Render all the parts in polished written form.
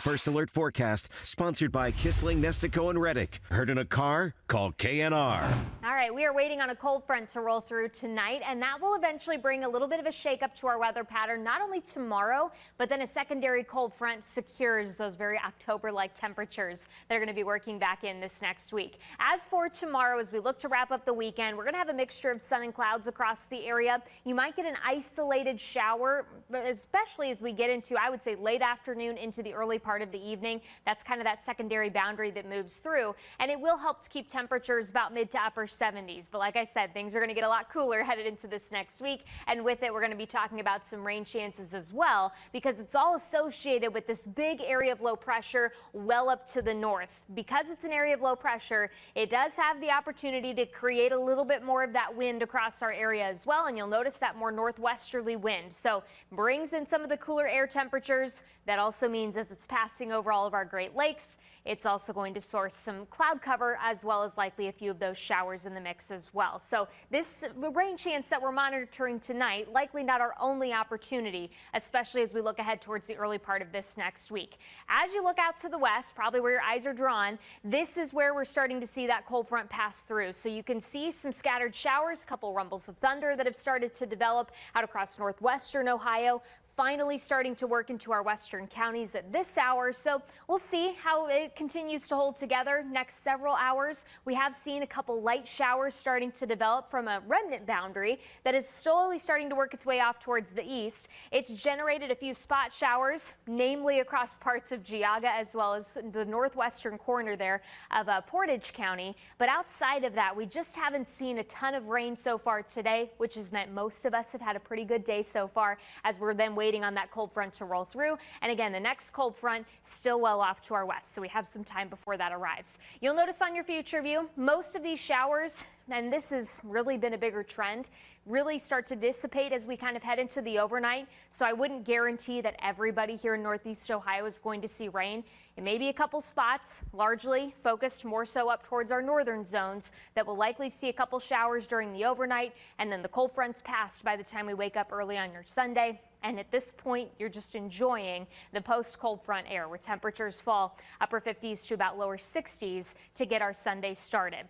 First Alert Forecast, sponsored by Kissling, Nestico, and Reddick. Heard in a car? Call KNR. All right, we are waiting on a cold front to roll through tonight, and that will eventually bring a little bit of a shakeup to our weather pattern, not only tomorrow, but then a secondary cold front secures those very October-like temperatures that are going to be working back in this next week. As for tomorrow, as we look to wrap up the weekend, we're going to have a mixture of sun and clouds across the area. You might get an isolated shower, especially as we get into, I would say, late afternoon into the early part of the evening. That's kind of that secondary boundary that moves through, and it will help to keep temperatures about mid to upper 70s. But like I said, things are going to get a lot cooler headed into this next week, and with it, we're going to be talking about some rain chances as well, because it's all associated with this big area of low pressure well up to the north. Because it's an area of low pressure, it does have the opportunity to create a little bit more of that wind across our area as well, and you'll notice that more northwesterly wind. So brings in some of the cooler air temperatures. That also means as it's passing over all of our Great Lakes, it's also going to source some cloud cover, as well as likely a few of those showers in the mix as well. So this rain chance that we're monitoring tonight, likely not our only opportunity, especially as we look ahead towards the early part of this next week. As you look out to the west, probably where your eyes are drawn, this is where we're starting to see that cold front pass through. So you can see some scattered showers, a couple rumbles of thunder that have started to develop out across northwestern Ohio, finally starting to work into our western counties at this hour. So we'll see how it continues to hold together next several hours. We have seen a couple light showers starting to develop from a remnant boundary that is slowly starting to work its way off towards the east. It's generated a few spot showers, namely across parts of Geauga as well as the northwestern corner there of Portage County. But outside of that, we just haven't seen a ton of rain so far today, which has meant most of us have had a pretty good day so far, as we're then waiting on that cold front to roll through. And again, the next cold front still well off to our west, so we have some time before that arrives. You'll notice on your future view, most of these showers, and this has really been a bigger trend, really start to dissipate as we kind of head into the overnight. So I wouldn't guarantee that everybody here in Northeast Ohio is going to see rain. It may be a couple spots, largely focused more so up towards our northern zones, that will likely see a couple showers during the overnight, and then the cold front's passed by the time we wake up early on your Sunday. And at this point, you're just enjoying the post-cold front air, where temperatures fall upper 50s to about lower 60s to get our Sunday started.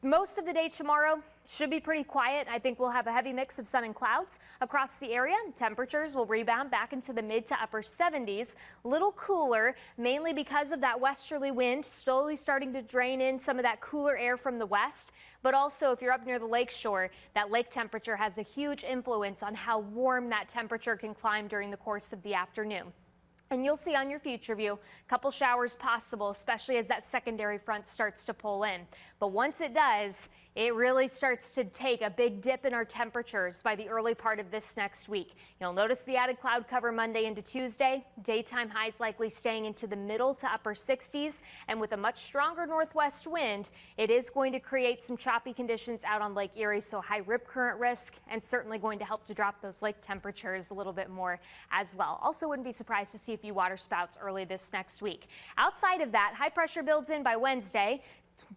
Most of the day tomorrow should be pretty quiet. I think we'll have a heavy mix of sun and clouds across the area. Temperatures will rebound back into the mid to upper 70s. A little cooler, mainly because of that westerly wind slowly starting to drain in some of that cooler air from the west. But also, if you're up near the lake shore, that lake temperature has a huge influence on how warm that temperature can climb during the course of the afternoon. And you'll see on your future view, a couple showers possible, especially as that secondary front starts to pull in. But once it does, it really starts to take a big dip in our temperatures by the early part of this next week. You'll notice the added cloud cover Monday into Tuesday. Daytime highs likely staying into the middle to upper 60s. And with a much stronger northwest wind, it is going to create some choppy conditions out on Lake Erie, so high rip current risk, and certainly going to help to drop those lake temperatures a little bit more as well. Also wouldn't be surprised to see a few water spouts early this next week. Outside of that, high pressure builds in by Wednesday.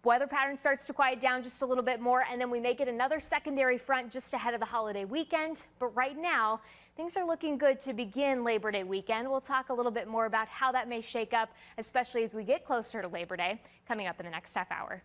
Weather pattern starts to quiet down just a little bit more, and then we make it another secondary front just ahead of the holiday weekend. But right now, things are looking good to begin Labor Day weekend. We'll talk a little bit more about how that may shake up, especially as we get closer to Labor Day, coming up in the next half hour.